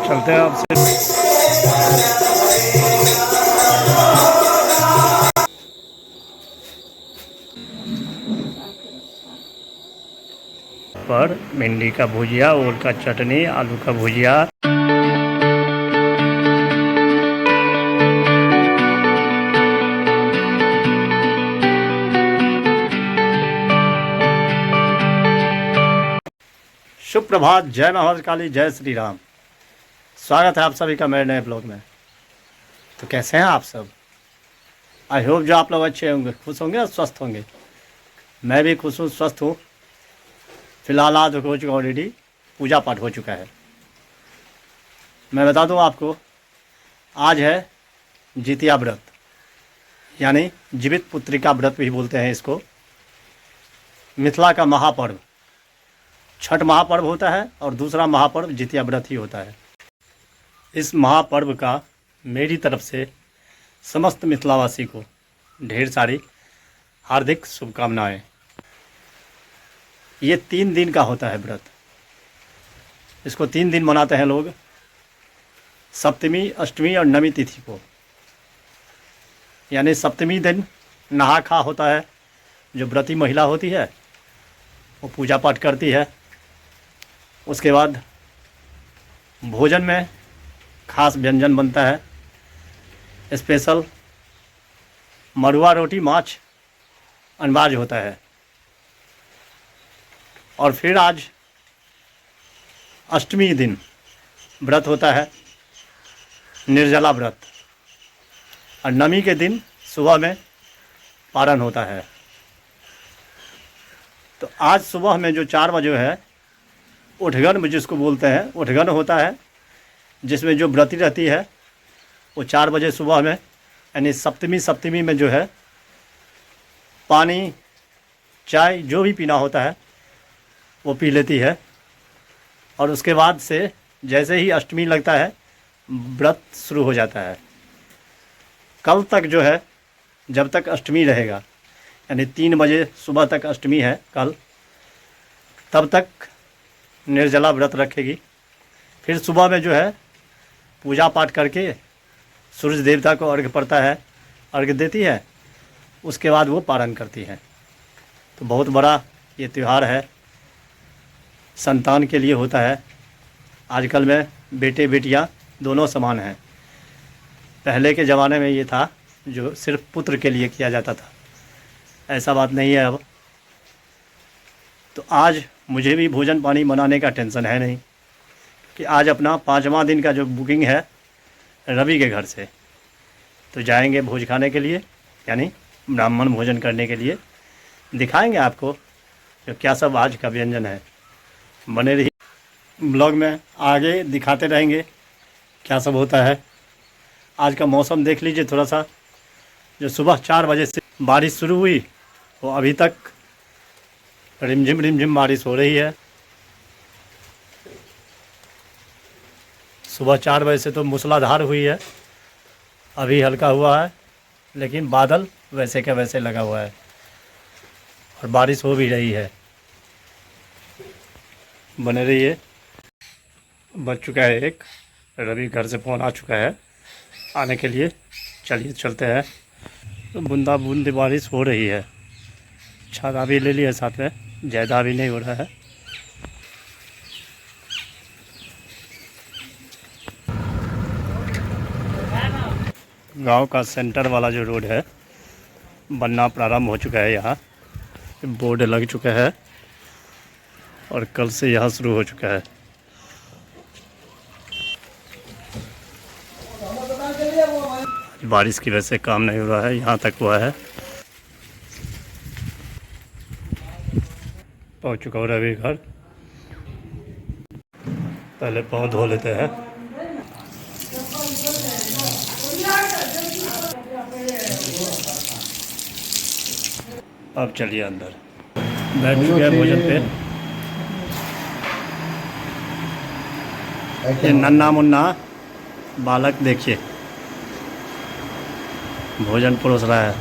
चलते हैं आपसे पर भिंडी का भुजिया, ओल का चटनी, आलू का भुजिया। सुप्रभात, जय महाकाली, जय श्री राम। स्वागत है आप सभी का मेरे नए ब्लॉग में। तो कैसे हैं आप सब? आई होप जो आप लोग अच्छे होंगे, खुश होंगे और स्वस्थ होंगे। मैं भी खुश हूँ, स्वस्थ हूँ। फिलहाल आज हो चुका ऑलरेडी, पूजा पाठ हो चुका है। मैं बता दूँ आपको, आज है जितिया व्रत, यानी जीवित पुत्रिका व्रत भी बोलते हैं इसको। मिथिला का महापर्व छठ महापर्व होता है और दूसरा महापर्व जितिया व्रत ही होता है। इस महापर्व का मेरी तरफ से समस्त मिथिलावासी को ढेर सारी हार्दिक शुभकामनाएं। ये 3 दिन का होता है व्रत। इसको 3 दिन मनाते हैं लोग, सप्तमी, अष्टमी और नवमी तिथि को। यानी सप्तमी दिन नहा खा होता है। जो व्रती महिला होती है वो पूजा पाठ करती है। उसके बाद भोजन में खास व्यंजन बनता है। स्पेशल मड़ुआ रोटी माछ अनिवार्य होता है। और फिर आज अष्टमी दिन व्रत होता है, निर्जला व्रत। और नवमी के दिन सुबह में पारण होता है। तो आज सुबह में जो 4 बजे है, उठगन जिसको बोलते हैं, उठगन होता है, जिसमें जो व्रती रहती है वो 4 बजे सुबह में, यानी सप्तमी में जो है पानी, चाय जो भी पीना होता है वो पी लेती है। और उसके बाद से जैसे ही अष्टमी लगता है व्रत शुरू हो जाता है। कल तक जो है, जब तक अष्टमी रहेगा, यानी 3 बजे सुबह तक अष्टमी है कल, तब तक निर्जला व्रत रखेगी। फिर सुबह में जो है पूजा पाठ करके सूरज देवता को अर्घ्य पड़ता है, अर्घ्य देती है। उसके बाद वो पारण करती है। तो बहुत बड़ा ये त्यौहार है, संतान के लिए होता है। आजकल में बेटे बेटियां दोनों समान हैं। पहले के ज़माने में ये था जो सिर्फ पुत्र के लिए किया जाता था, ऐसा बात नहीं है अब। तो आज मुझे भी भोजन पानी बनाने का टेंशन है नहीं, कि आज अपना 5वां दिन का जो बुकिंग है रवि के घर से, तो जाएंगे भोज खाने के लिए, यानी ब्राह्मण भोजन करने के लिए। दिखाएंगे आपको जो क्या सब आज का व्यंजन है। बने रहिए ब्लॉग में, आगे दिखाते रहेंगे क्या सब होता है। आज का मौसम देख लीजिए थोड़ा सा। जो सुबह 4 बजे से बारिश शुरू हुई वो अभी तक रिमझिम बारिश हो रही है। सुबह 4 बजे से तो मूसलाधार हुई है, अभी हल्का हुआ है, लेकिन बादल वैसे का वैसे लगा हुआ है और बारिश हो भी रही है। बने रहिए। बज चुका है 1, रवि घर से फ़ोन आ चुका है आने के लिए। चलिए चलते हैं। तो बूंदा बूंदी बारिश हो रही है। छाता भी ले लिया साथ में, ज़्यादा भी नहीं हो रहा है। गांव का सेंटर वाला जो रोड है बनना प्रारंभ हो चुका है। यहाँ बोर्ड लग चुका है और कल से यहाँ शुरू हो चुका है। बारिश की वजह से काम नहीं हो रहा है, यहाँ तक हुआ है। पहुँच चुका हूँ रवि घर। पहले पाँव धो लेते हैं। अब चलिए अंदर। बैठ चुके हैं भोजन पे। ये नन्ना मुन्ना बालक देखिए भोजन परोस रहा है।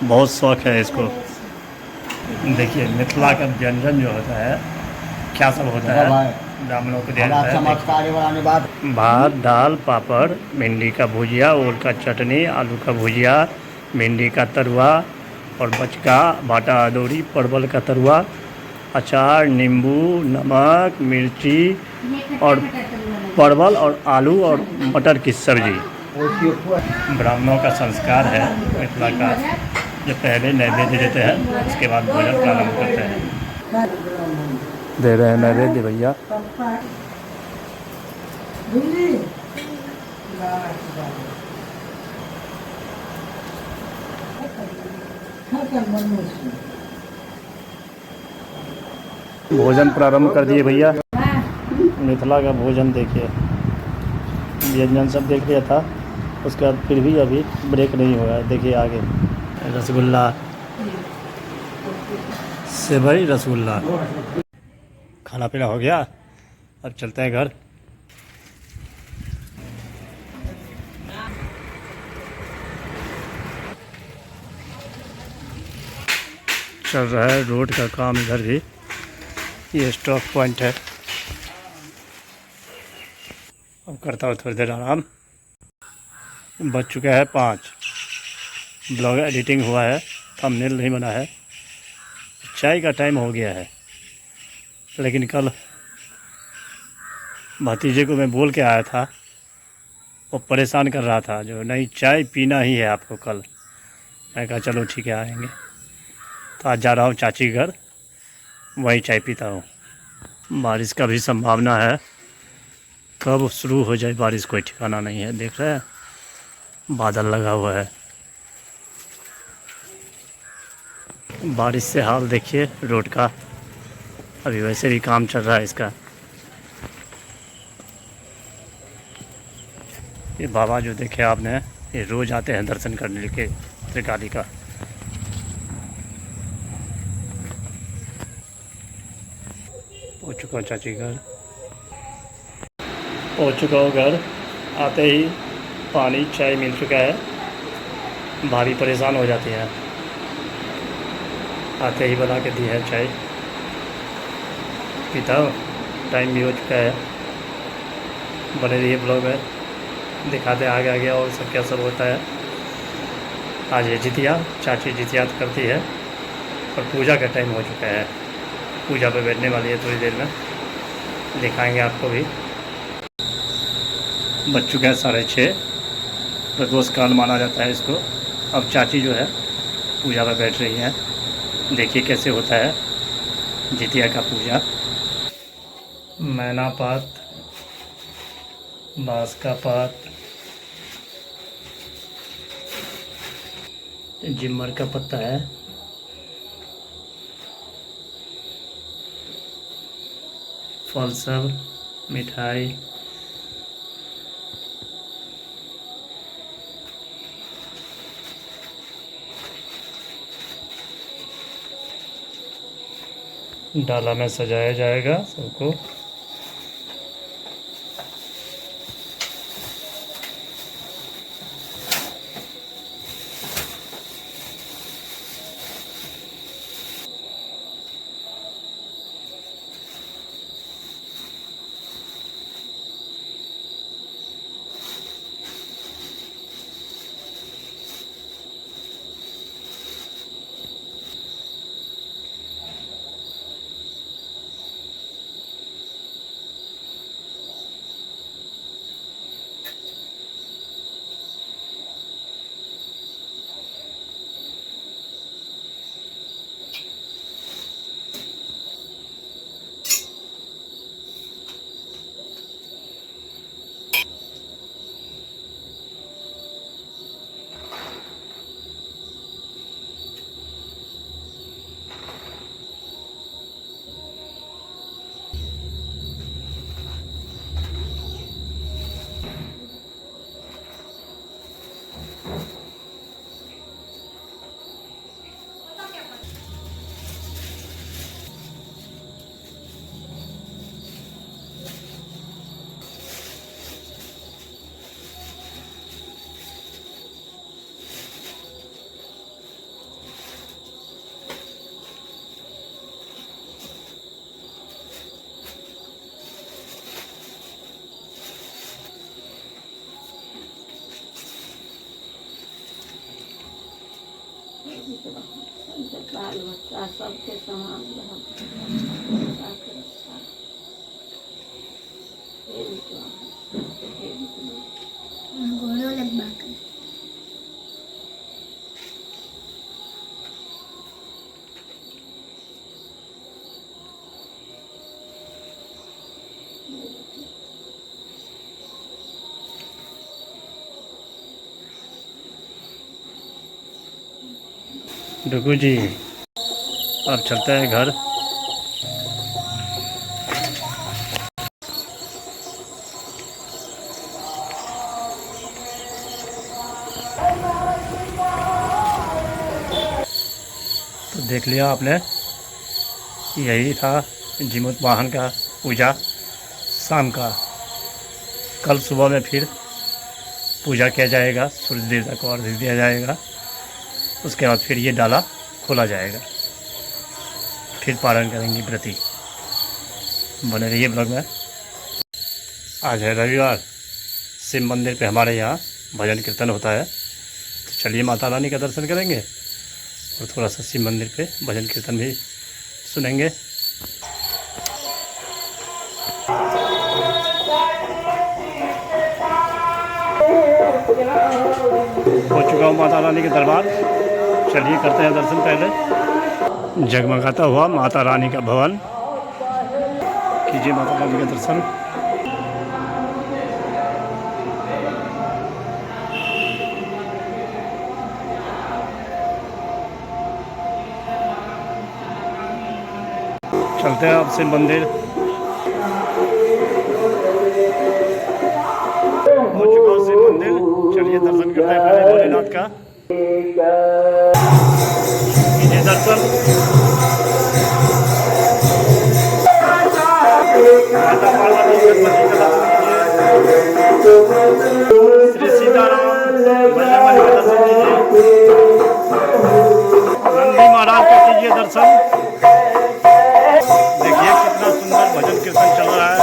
बहुत शौक है इसको। देखिए मिथिला का व्यंजन जो होता है क्या सब होता है। ब्राह्मणों को दिया हमारा जाता है। चमत्कार है बनाने बात। भात, दाल, पापड़, भिंडी का भुजिया, ओल का चटनी, आलू का भुजिया, भिंडी का तरुआ और बचका, भाटा अदौरी, परवल का तरुआ, अचार, नींबू, नमक, मिर्ची और परवल और आलू और मटर की सब्जी। ब्राह्मणों का संस्कार है मिथिला का, जो पहले नैवेद्य देते हैं, उसके बाद भोजन प्रारंभ करते हैं। दे रहे हैं नैवेद्य भैया। भोजन प्रारंभ कर दिए भैया। मिथिला का भोजन देखिए, व्यंजन सब देख लिया था, उसके बाद फिर भी अभी ब्रेक नहीं हुआ है। देखिए आगे रसगुल्ला, सेवई रसगुल्ला। खाना पीना हो गया, अब चलते हैं घर। चल रहा है रोड का काम इधर भी, ये स्टॉप पॉइंट है। अब करता हूँ थोड़ी देर आराम। बज चुका है 5। ब्लॉग एडिटिंग हुआ है, थंबनेल नहीं बना है। चाय का टाइम हो गया है, लेकिन कल भतीजे को मैं बोल के आया था, वो परेशान कर रहा था, जो नहीं चाय पीना ही है आपको कल। मैं कहा चलो ठीक है आएंगे। तो आज जा रहा हूँ चाची घर, वहीं चाय पीता हूँ। बारिश का भी संभावना है, कब शुरू हो जाए बारिश कोई ठिकाना नहीं है। देख रहे हैं बादल लगा हुआ है। बारिश से हाल देखिए रोड का, अभी वैसे भी काम चल रहा है इसका। ये बाबा जो देखे आपने, ये रोज़ आते हैं दर्शन करने के त्रिकाली का। पहुँच चुका हूँ चाची घर, पहुँच चुका हूँ घर। आते ही पानी चाय मिल चुका है, भाभी परेशान हो जाती है। आते ही बना के दी है चाय, पीता हूँ। टाइम भी हो चुका है। बने रहिए ब्लॉग में, दिखाते आगे आगे और सब क्या सब होता है। आज ये जितिया, चाची जितिया करती है और पूजा का टाइम हो चुका है। पूजा पे बैठने वाली है थोड़ी देर में, दिखाएंगे आपको भी। बज चुका है 6:30, प्रदोष काल माना जाता है इसको। अब चाची जो है पूजा पे बैठ रही हैं, देखिए कैसे होता है जितिया का पूजा। मैना पात, बाँस का पात, जिम्मर का पत्ता है, फल सब, मिठाई, डाला में सजाया जाएगा सबको। बाल बच्चा सबके समान रहब बच्चाके रक्षा हे विद्वान हे विद्वान गोड़ों लगवा कर डुगू जी अब चलते हैं घर। तो देख लिया आपने, यही था जीमूत वाहन का पूजा शाम का। कल सुबह में फिर पूजा किया जाएगा, सूर्य देवता को अर्घ्य दिया जाएगा। उसके बाद फिर ये डाला खोला जाएगा, फिर पारण करेंगे व्रती। बने रहिए ब्लॉग में। आज है रविवार, शिव मंदिर पे हमारे यहाँ भजन कीर्तन होता है, तो चलिए माता रानी का दर्शन करेंगे और थोड़ा सा शिव मंदिर पे भजन कीर्तन भी सुनेंगे। हो चुका हूँ माता रानी के दरबार, चलिए करते हैं दर्शन। पहले जगमगाता हुआ माता रानी का भवन, कीजिए माता रानी का दर्शन। चलते हैं अब शिव मंदिर। हो चुका हूँ शिव मंदिर, चलिए दर्शन करते हैं पहले भोलेनाथ का। कीजिए दर्शन। माता पार्वती गणपति का दर्शन कीजिए। श्री सीताराम बजरंगबली का दर्शन कीजिए। नंदी महाराज का कीजिए दर्शन। देखिए कितना सुंदर भजन कीर्तन चल रहा है।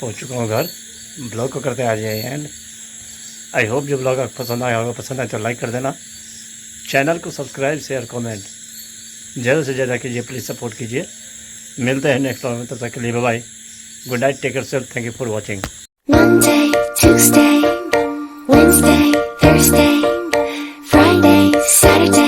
पहुंच चुका हूँ घर। ब्लॉग को करते आ जाइए एंड आई होप जो ब्लॉग आपको पसंद आया होगा, पसंद आए तो लाइक कर देना, चैनल को सब्सक्राइब शेयर कमेंट ज़्यादा से ज़्यादा कीजिए, प्लीज़ सपोर्ट कीजिए। मिलते हैं नेक्स्ट व्लॉग में, तब तक के लिए bye bye, good night, take care self, thank you for watching. Monday, Tuesday, Wednesday, Thursday, Friday, Saturday.